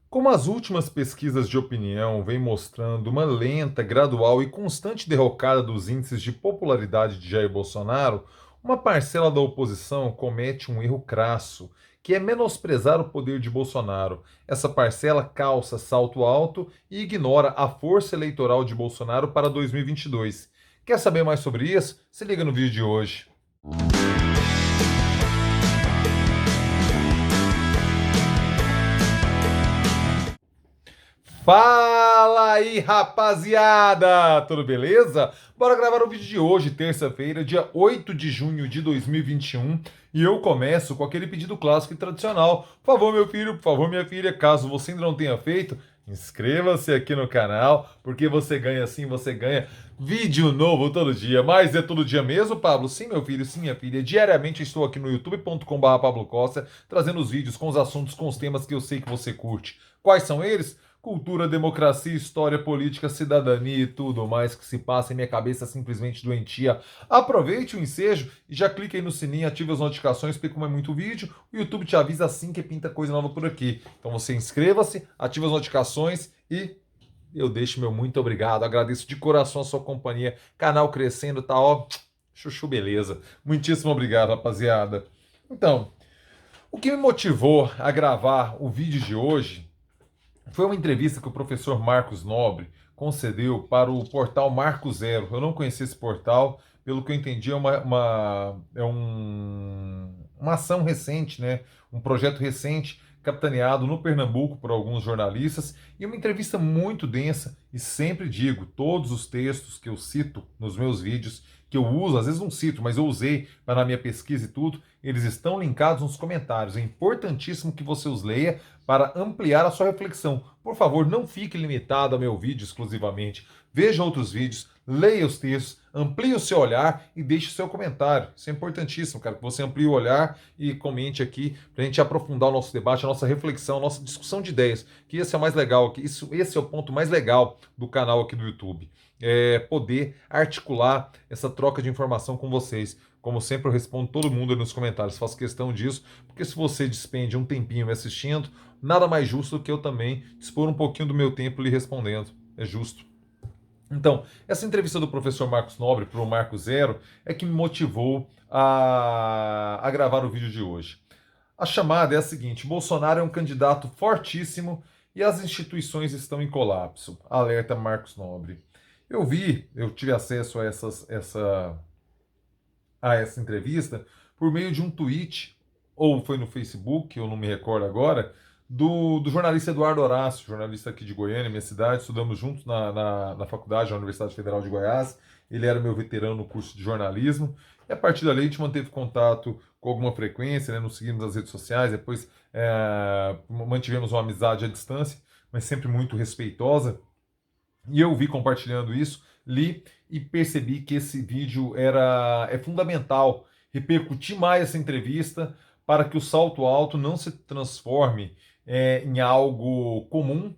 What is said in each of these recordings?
Como as últimas pesquisas de opinião vêm mostrando uma lenta, gradual e constante derrocada dos índices de popularidade de Jair Bolsonaro, uma parcela da oposição comete um erro crasso, que é menosprezar o poder de Bolsonaro. Essa parcela calça salto alto e ignora a força eleitoral de Bolsonaro para 2022. Quer saber mais sobre isso? Se liga no vídeo de hoje. Fala aí, rapaziada! Tudo beleza? Bora gravar o vídeo de hoje, terça-feira, dia 8 de junho de 2021, e eu começo com aquele pedido clássico e tradicional. Por favor, meu filho, por favor, minha filha, caso você ainda não tenha feito, inscreva-se aqui no canal, porque você ganha assim, você ganha vídeo novo todo dia. Mas é todo dia mesmo, Pablo? Sim, meu filho, sim, minha filha. Diariamente estou aqui no youtube.com/Pablo Costa, trazendo os vídeos com os assuntos, com os temas que eu sei que você curte. Quais são eles? Cultura, democracia, história, política, cidadania e tudo mais que se passa em minha cabeça simplesmente doentia. Aproveite o ensejo e já clique aí no sininho, ative as notificações, porque como é muito vídeo, o YouTube te avisa assim que pinta coisa nova por aqui. Então você inscreva-se, ative as notificações e eu deixo meu muito obrigado. Agradeço de coração a sua companhia. Canal crescendo, tá ó, chuchu beleza. Muitíssimo obrigado, rapaziada. Então, o que me motivou a gravar o vídeo de hoje foi uma entrevista que o professor Marcos Nobre concedeu para o portal Marco Zero. Eu não conhecia esse portal, pelo que eu entendi, uma ação recente, né? Um projeto recente, capitaneado no Pernambuco por alguns jornalistas, e uma entrevista muito densa. E sempre digo, todos os textos que eu cito nos meus vídeos, que eu uso, às vezes não cito, mas eu usei para na minha pesquisa e tudo, eles estão linkados nos comentários. É importantíssimo que você os leia para ampliar a sua reflexão. Por favor, não fique limitado ao meu vídeo exclusivamente. Veja outros vídeos, leia os textos, amplie o seu olhar e deixe o seu comentário. Isso é importantíssimo, cara, que você amplie o olhar e comente aqui para a gente aprofundar o nosso debate, a nossa reflexão, a nossa discussão de ideias, que esse é o mais legal aqui, esse é o ponto mais legal do canal aqui do YouTube. É poder articular essa troca de informação com vocês. Como sempre, eu respondo todo mundo aí nos comentários, faço questão disso, porque se você despende um tempinho me assistindo, nada mais justo do que eu também dispor um pouquinho do meu tempo lhe respondendo. É justo. Então, essa entrevista do professor Marcos Nobre para o Marco Zero é que me motivou a gravar o vídeo de hoje. A chamada é a seguinte: Bolsonaro é um candidato fortíssimo e as instituições estão em colapso. Alerta Marcos Nobre. Eu tive acesso a essa entrevista por meio de um tweet, ou foi no Facebook, eu não me recordo agora, do jornalista Eduardo Horácio, jornalista aqui de Goiânia, minha cidade. Estudamos juntos na faculdade, na Universidade Federal de Goiás. Ele era meu veterano no curso de jornalismo. E a partir dali a gente manteve contato com alguma frequência, né? Nos seguimos nas redes sociais, depois mantivemos uma amizade à distância, mas sempre muito respeitosa. E eu vi compartilhando isso, li e percebi que esse vídeo é fundamental repercutir mais essa entrevista para que o salto alto não se transforme em algo comum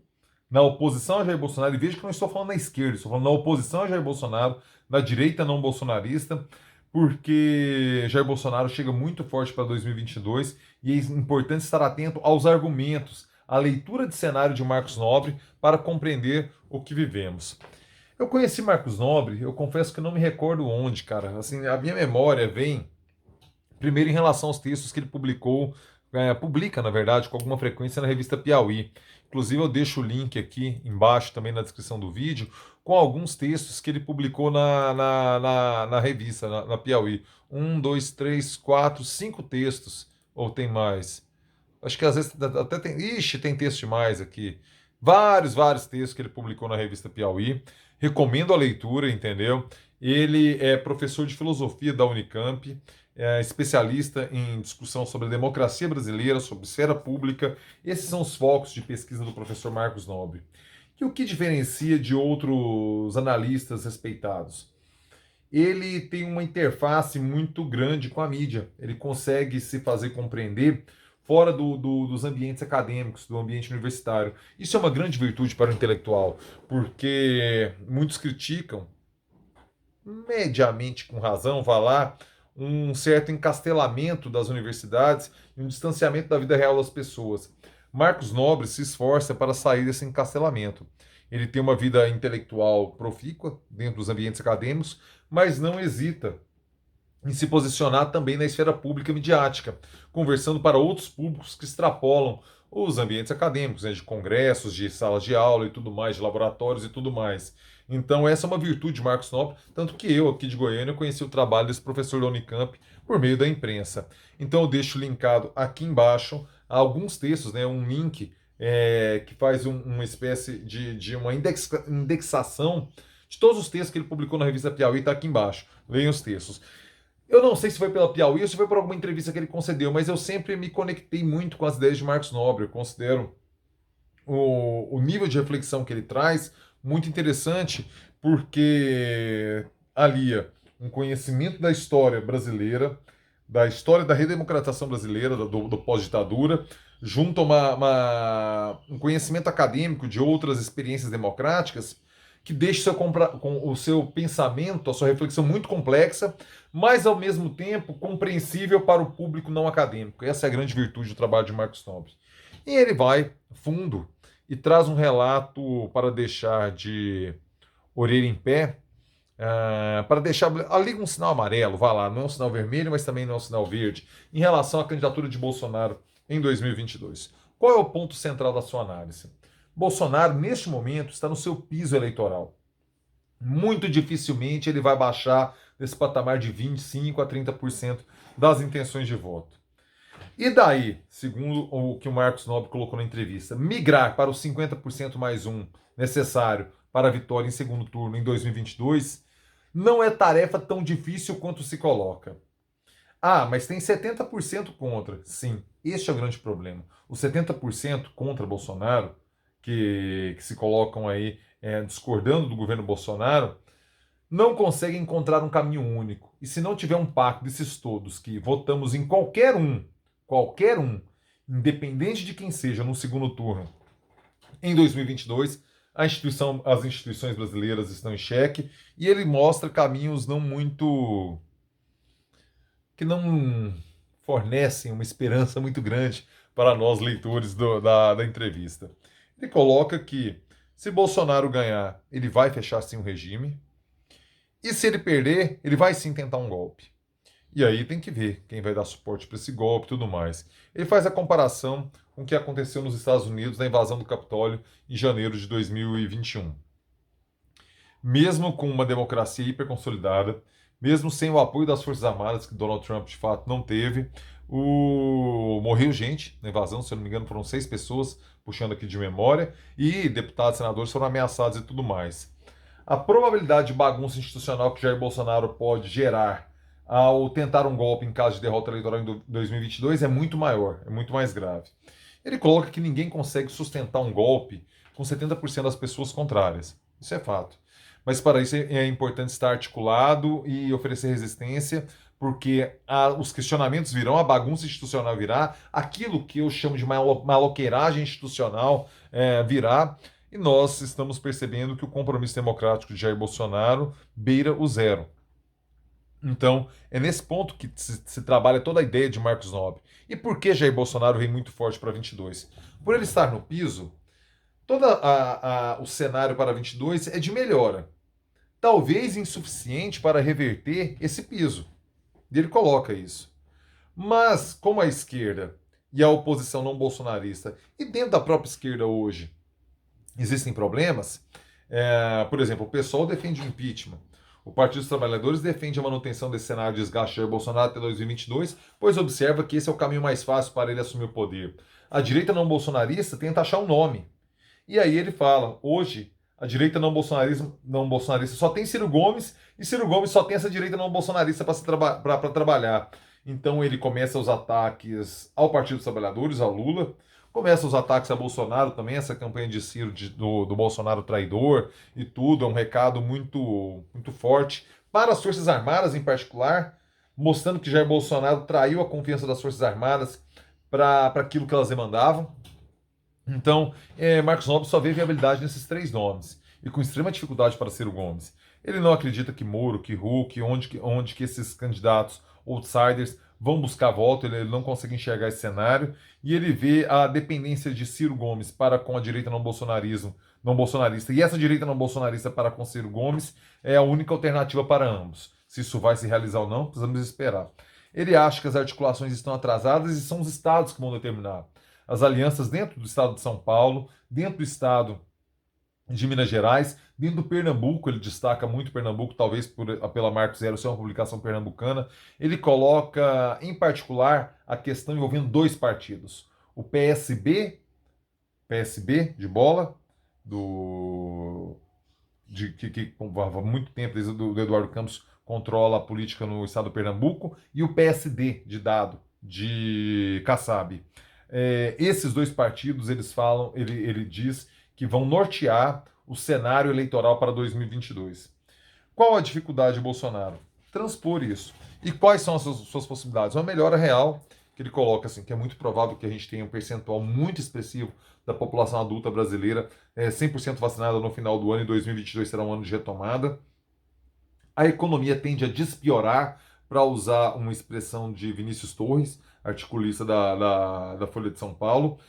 na oposição a Jair Bolsonaro. E veja que eu não estou falando na esquerda, estou falando na oposição a Jair Bolsonaro, na direita não bolsonarista, porque Jair Bolsonaro chega muito forte para 2022 e é importante estar atento aos argumentos, à leitura de cenário de Marcos Nobre para compreender o que vivemos. Eu conheci Marcos Nobre, eu confesso que não me recordo onde, cara. Assim, a minha memória vem primeiro em relação aos textos que ele publica, na verdade, com alguma frequência na revista Piauí. Inclusive, eu deixo o link aqui embaixo, também na descrição do vídeo, com alguns textos que ele publicou na revista, na Piauí. Um, dois, três, quatro, cinco textos, ou tem mais? Acho que às vezes até tem. Ixi, tem texto demais aqui. Vários textos que ele publicou na revista Piauí. Recomendo a leitura, entendeu? Ele é professor de filosofia da Unicamp, é especialista em discussão sobre a democracia brasileira, sobre esfera pública. Esses são os focos de pesquisa do professor Marcos Nobre. E o que diferencia de outros analistas respeitados? Ele tem uma interface muito grande com a mídia. Ele consegue se fazer compreender fora dos ambientes acadêmicos, do ambiente universitário. Isso é uma grande virtude para o intelectual, porque muitos criticam, mediamente com razão, vá lá, um certo encastelamento das universidades e um distanciamento da vida real das pessoas. Marcos Nobre se esforça para sair desse encastelamento. Ele tem uma vida intelectual profícua dentro dos ambientes acadêmicos, mas não hesita em se posicionar também na esfera pública midiática, conversando para outros públicos que extrapolam os ambientes acadêmicos, né, de congressos, de salas de aula e tudo mais, de laboratórios e tudo mais. Então, essa é uma virtude de Marcos Nobre, tanto que eu, aqui de Goiânia, conheci o trabalho desse professor da Unicamp por meio da imprensa. Então, eu deixo linkado aqui embaixo alguns textos, né, um link que faz uma espécie de uma indexação de todos os textos que ele publicou na revista Piauí, está aqui embaixo. Leiam os textos. Eu não sei se foi pela Piauí ou se foi por alguma entrevista que ele concedeu, mas eu sempre me conectei muito com as ideias de Marcos Nobre. Eu considero o nível de reflexão que ele traz muito interessante, porque alia um conhecimento da história brasileira, da história da redemocratização brasileira, do pós-ditadura, junto a um conhecimento acadêmico de outras experiências democráticas, que deixa com o seu pensamento, a sua reflexão muito complexa, mas ao mesmo tempo compreensível para o público não acadêmico. Essa é a grande virtude do trabalho de Marcos Nobre. E ele vai fundo e traz um relato para deixar de orelha em pé, para deixar ali um sinal amarelo, vai lá, não é um sinal vermelho, mas também não é um sinal verde, em relação à candidatura de Bolsonaro em 2022. Qual é o ponto central da sua análise? Bolsonaro, neste momento, está no seu piso eleitoral. Muito dificilmente ele vai baixar desse patamar de 25% a 30% das intenções de voto. E daí, segundo o que o Marcos Nobre colocou na entrevista, migrar para os 50% mais um necessário para a vitória em segundo turno em 2022 não é tarefa tão difícil quanto se coloca. Ah, mas tem 70% contra. Sim, este é o grande problema. Os 70% contra Bolsonaro, que se colocam aí discordando do governo Bolsonaro, não conseguem encontrar um caminho único. E se não tiver um pacto desses todos que votamos em qualquer um, independente de quem seja, no segundo turno, em 2022, as instituições brasileiras estão em xeque e ele mostra caminhos que não fornecem uma esperança muito grande para nós, leitores da entrevista. Ele coloca que, se Bolsonaro ganhar, ele vai fechar sim o regime, e se ele perder, ele vai sim tentar um golpe. E aí tem que ver quem vai dar suporte para esse golpe e tudo mais. Ele faz a comparação com o que aconteceu nos Estados Unidos na invasão do Capitólio em janeiro de 2021. Mesmo com uma democracia hiperconsolidada, mesmo sem o apoio das Forças Armadas, que Donald Trump de fato não teve, morreu gente na invasão, se eu não me engano foram 6 pessoas, puxando aqui de memória, e deputados e senadores foram ameaçados e tudo mais. A probabilidade de bagunça institucional que Jair Bolsonaro pode gerar ao tentar um golpe em caso de derrota eleitoral em 2022 é muito maior, é muito mais grave. Ele coloca que ninguém consegue sustentar um golpe com 70% das pessoas contrárias. Isso é fato. Mas para isso é importante estar articulado e oferecer resistência, porque os questionamentos virão, a bagunça institucional virá, aquilo que eu chamo de maloqueiragem institucional virá, e nós estamos percebendo que o compromisso democrático de Jair Bolsonaro beira o zero. Então, é nesse ponto que se trabalha toda a ideia de Marcos Nobre. E por que Jair Bolsonaro vem muito forte para 22? Por ele estar no piso, todo o cenário para 22 é de melhora. Talvez insuficiente para reverter esse piso. E ele coloca isso. Mas, como a esquerda e a oposição não bolsonarista, e dentro da própria esquerda hoje, existem problemas, por exemplo, o PSOL defende o impeachment. O Partido dos Trabalhadores defende a manutenção desse cenário de desgaste de Jair Bolsonaro até 2022, pois observa que esse é o caminho mais fácil para ele assumir o poder. A direita não bolsonarista tenta achar um nome. E aí ele fala, hoje, a direita não bolsonarista só tem Ciro Gomes, e Ciro Gomes só tem essa direita não bolsonarista para trabalhar. Então ele começa os ataques ao Partido dos Trabalhadores, ao Lula, começa os ataques a Bolsonaro também, essa campanha de Ciro do Bolsonaro traidor e tudo, é um recado muito, muito forte para as Forças Armadas em particular, mostrando que Jair Bolsonaro traiu a confiança das Forças Armadas para aquilo que elas demandavam. Então, Marcos Nobre só vê viabilidade nesses 3 nomes, e com extrema dificuldade para Ciro Gomes. Ele não acredita que Moro, que Huck, onde que esses candidatos outsiders vão buscar voto, ele não consegue enxergar esse cenário, e ele vê a dependência de Ciro Gomes para com a direita não bolsonarista, e essa direita não bolsonarista para com Ciro Gomes é a única alternativa para ambos. Se isso vai se realizar ou não, precisamos esperar. Ele acha que as articulações estão atrasadas e são os estados que vão determinar. As alianças dentro do estado de São Paulo, dentro do estado de Minas Gerais, dentro do Pernambuco, ele destaca muito Pernambuco, talvez pela Marco Zero ser uma publicação pernambucana. Ele coloca, em particular, a questão envolvendo dois partidos. O PSB de bola, que há muito tempo, desde do Eduardo Campos, controla a política no estado do Pernambuco, e o PSD de Dado, de Kassab. Esses dois partidos, eles falam, ele diz que vão nortear o cenário eleitoral para 2022. Qual a dificuldade de Bolsonaro? Transpor isso. E quais são as suas possibilidades? Uma melhora real, que ele coloca assim, que é muito provável que a gente tenha um percentual muito expressivo da população adulta brasileira 100% vacinada no final do ano, e 2022 será um ano de retomada. A economia tende a despiorar, para usar uma expressão de Vinícius Torres, articulista da Folha de São Paulo.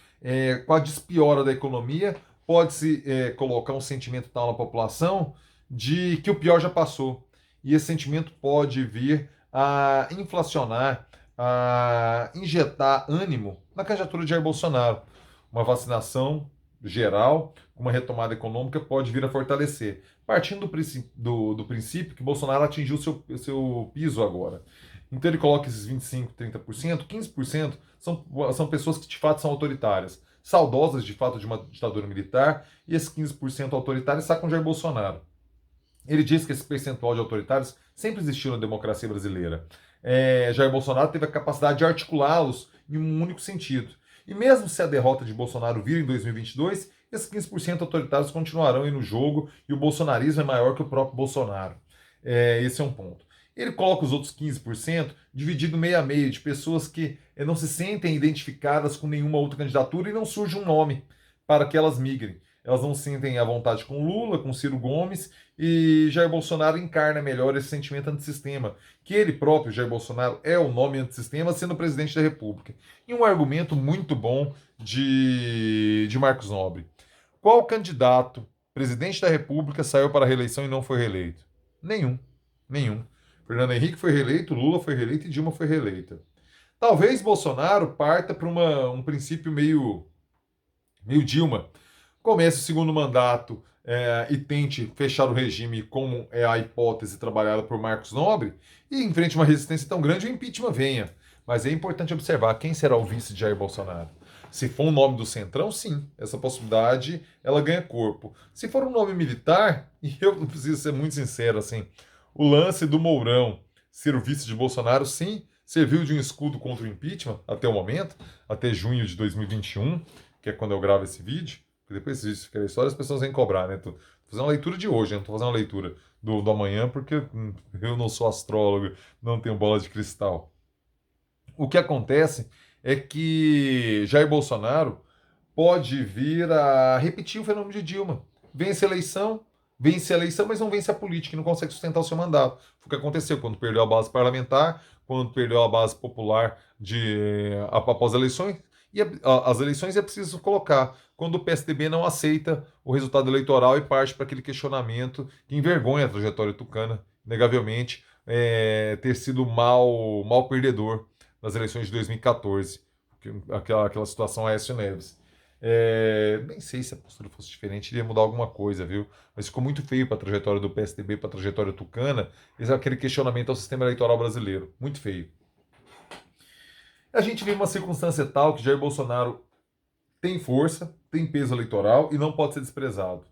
Com a despiora da economia, pode-se colocar um sentimento tal na população de que o pior já passou. E esse sentimento pode vir a inflacionar, a injetar ânimo na candidatura de Jair Bolsonaro. Uma vacinação geral, uma retomada econômica pode vir a fortalecer. Partindo do princípio que Bolsonaro atingiu o seu piso agora. Então ele coloca esses 25%, 30%, 15% são pessoas que de fato são autoritárias, saudosas de fato de uma ditadura militar, e esses 15% autoritários sacam Jair Bolsonaro. Ele diz que esse percentual de autoritários sempre existiu na democracia brasileira. Jair Bolsonaro teve a capacidade de articulá-los em um único sentido. E mesmo se a derrota de Bolsonaro vir em 2022, esses 15% autoritários continuarão aí no jogo, e o bolsonarismo é maior que o próprio Bolsonaro. Esse é um ponto. Ele coloca os outros 15% dividido meio a meio, de pessoas que não se sentem identificadas com nenhuma outra candidatura e não surge um nome para que elas migrem. Elas não se sentem à vontade com Lula, com Ciro Gomes, e Jair Bolsonaro encarna melhor esse sentimento antissistema, que ele próprio, Jair Bolsonaro, é o nome antissistema, sendo presidente da República. E um argumento muito bom de Marcos Nobre. Qual candidato, presidente da República, saiu para a reeleição e não foi reeleito? Nenhum. Fernando Henrique foi reeleito, Lula foi reeleito e Dilma foi reeleita. Talvez Bolsonaro parta para um princípio meio Dilma. Comece o segundo mandato e tente fechar o regime, como é a hipótese trabalhada por Marcos Nobre, e enfrente uma resistência tão grande, o impeachment venha. Mas é importante observar quem será o vice de Jair Bolsonaro. Se for um nome do Centrão, sim, essa possibilidade ela ganha corpo. Se for um nome militar, e eu preciso ser muito sincero, assim, o lance do Mourão ser o vice de Bolsonaro, sim, serviu de um escudo contra o impeachment até o momento, até junho de 2021, que é quando eu gravo esse vídeo. Depois esse vídeo fica na história, as pessoas vêm cobrar, né? Tô fazendo uma leitura de hoje, não tô fazendo uma leitura do amanhã, porque eu não sou astrólogo, não tenho bola de cristal. O que acontece é que Jair Bolsonaro pode vir a repetir o fenômeno de Dilma. Vence a eleição, mas não vence a política e não consegue sustentar o seu mandato. Foi o que aconteceu quando perdeu a base parlamentar, quando perdeu a base popular após as eleições. E as eleições é preciso colocar quando o PSDB não aceita o resultado eleitoral e parte para aquele questionamento que envergonha a trajetória tucana, inegavelmente, ter sido mal perdedor nas eleições de 2014, aquela situação Aécio Neves. Nem sei se a postura fosse diferente, iria mudar alguma coisa, viu? Mas ficou muito feio para a trajetória do PSDB, para a trajetória tucana, aquele questionamento ao sistema eleitoral brasileiro. Muito feio. A gente vive uma circunstância tal que Jair Bolsonaro tem força, tem peso eleitoral e não pode ser desprezado.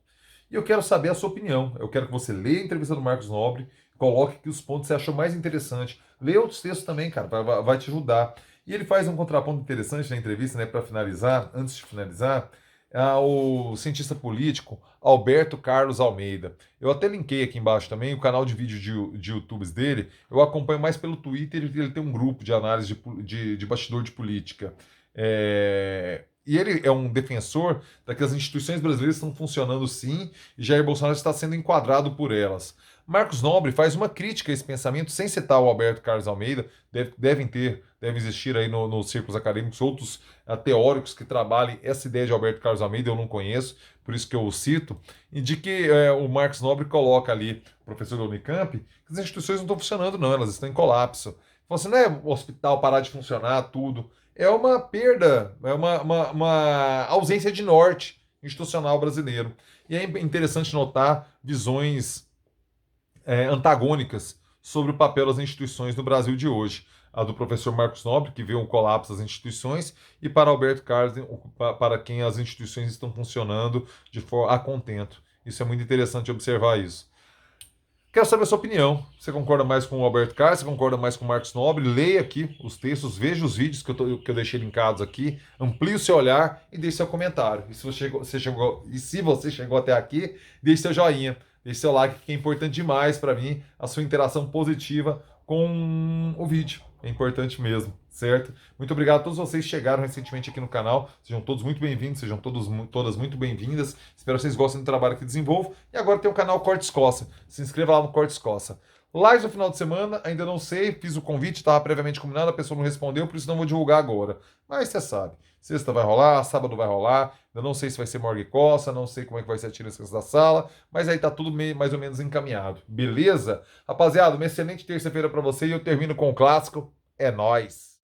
E eu quero saber a sua opinião. Eu quero que você leia a entrevista do Marcos Nobre, coloque aqui os pontos que você achou mais interessante. Leia outros textos também, cara, vai te ajudar. E ele faz um contraponto interessante na entrevista, né, para finalizar, antes de finalizar, ao cientista político Alberto Carlos Almeida. Eu até linkei aqui embaixo também o canal de vídeo de YouTubes dele. Eu acompanho mais pelo Twitter, ele tem um grupo de análise de bastidor de política. e ele é um defensor de que as instituições brasileiras estão funcionando sim, e Jair Bolsonaro está sendo enquadrado por elas. Marcos Nobre faz uma crítica a esse pensamento, sem citar o Alberto Carlos Almeida, deve existir aí nos círculos acadêmicos outros teóricos que trabalhem essa ideia de Alberto Carlos Almeida, eu não conheço, por isso que eu o cito, e de que o Marcos Nobre coloca ali, professor da Unicamp, que as instituições não estão funcionando não, elas estão em colapso. Fala assim, não é o hospital parar de funcionar, tudo, é uma perda, é uma ausência de norte institucional brasileiro. E é interessante notar visões antagônicas sobre o papel das instituições no Brasil de hoje. A do professor Marcos Nobre, que vê um colapso das instituições, e para Alberto Carlos, para quem as instituições estão funcionando de forma a contento. Isso é muito interessante observar isso. Quero saber a sua opinião. Você concorda mais com o Alberto Carlos? Você concorda mais com o Marcos Nobre? Leia aqui os textos, veja os vídeos que eu deixei linkados aqui, amplie o seu olhar e deixe seu comentário. E se você chegou até aqui, deixe seu joinha, deixe seu like, que é importante demais para mim, a sua interação positiva com o vídeo. É importante mesmo, certo? Muito obrigado a todos vocês que chegaram recentemente aqui no canal. Sejam todos muito bem-vindos, sejam todas muito bem-vindas. Espero que vocês gostem do trabalho que desenvolvo. E agora tem o canal Cortes Coça. Se inscreva lá no Cortes Coça. Live no final de semana, ainda não sei, fiz o convite, estava previamente combinado, a pessoa não respondeu, por isso não vou divulgar agora. Mas você sabe, sexta vai rolar, sábado vai rolar, eu não sei se vai ser Morgue Coça, não sei como é que vai ser a tira da sala, mas aí tá tudo mais ou menos encaminhado, beleza? Rapaziada, uma excelente terça-feira para você e eu termino com o clássico, é nóis!